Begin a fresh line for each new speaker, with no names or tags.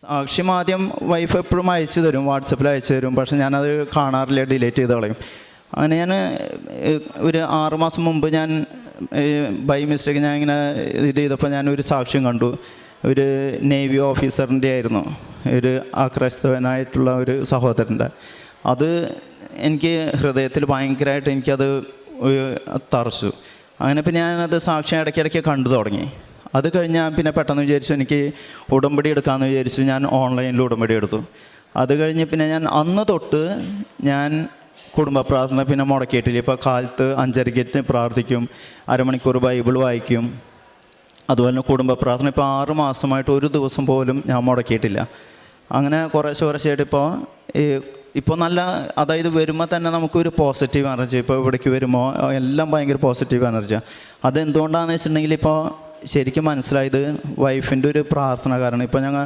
സാക്ഷ്യം ആദ്യം വൈഫ് എപ്പോഴും അയച്ചു തരും, വാട്സപ്പിൽ അയച്ചു തരും. പക്ഷെ ഞാനത് കാണാറില്ല, ഡിലീറ്റ് ചെയ്ത് കളയും. അങ്ങനെ ഞാൻ ഒരു 6 മാസം മുമ്പ് ഞാൻ ബൈ മിസ്റ്റേക്ക് ഞാൻ ഇങ്ങനെ ഇത് ചെയ്തപ്പോൾ ഞാനൊരു സാക്ഷ്യം കണ്ടു. ഒരു നേവി ഓഫീസറിൻ്റെ ആയിരുന്നു, ഒരു അക്രൈസ്തവനായിട്ടുള്ള ഒരു സഹോദരൻ്റെ. അത് എനിക്ക് ഹൃദയത്തിൽ ഭയങ്കരമായിട്ട് എനിക്കത് തറച്ചു. അങ്ങനെ പിന്നെ ഞാനത് സാക്ഷ്യം ഇടയ്ക്കിടയ്ക്ക് കണ്ടു തുടങ്ങി. അത് കഴിഞ്ഞ് ഞാൻ പിന്നെ പെട്ടെന്ന് വിചാരിച്ചു എനിക്ക് ഉടമ്പടി എടുക്കാമെന്ന് വിചാരിച്ചു. ഞാൻ ഓൺലൈനിൽ ഉടമ്പടി എടുത്തു. അത് കഴിഞ്ഞ് പിന്നെ ഞാൻ അന്ന് തൊട്ട് ഞാൻ കുടുംബ പ്രാർത്ഥന പിന്നെ മുടക്കിയിട്ടില്ല. ഇപ്പോൾ കാലത്ത് 5:30 പ്രാർത്ഥിക്കും, അരമണിക്കൂർ ബൈബിൾ വായിക്കും. അതുപോലെ തന്നെ കുടുംബ പ്രാർത്ഥന ഇപ്പോൾ 6 മാസമായിട്ട് ഒരു ദിവസം പോലും ഞാൻ മുടക്കിയിട്ടില്ല. അങ്ങനെ കുറേശ്ശായിട്ട് ഇപ്പോൾ നല്ല, അതായത് വരുമ്പോൾ തന്നെ നമുക്കൊരു പോസിറ്റീവ് എനർജി. ഇപ്പോൾ ഇവിടേക്ക് വരുമ്പോൾ എല്ലാം ഭയങ്കര പോസിറ്റീവ് എനർജിയാണ്. അതെന്തുകൊണ്ടാണെന്ന് വെച്ചിട്ടുണ്ടെങ്കിൽ ഇപ്പോൾ ശരിക്കും മനസ്സിലായത് വൈഫിൻ്റെ ഒരു പ്രാർത്ഥന കാരണം. ഇപ്പോൾ ഞങ്ങൾ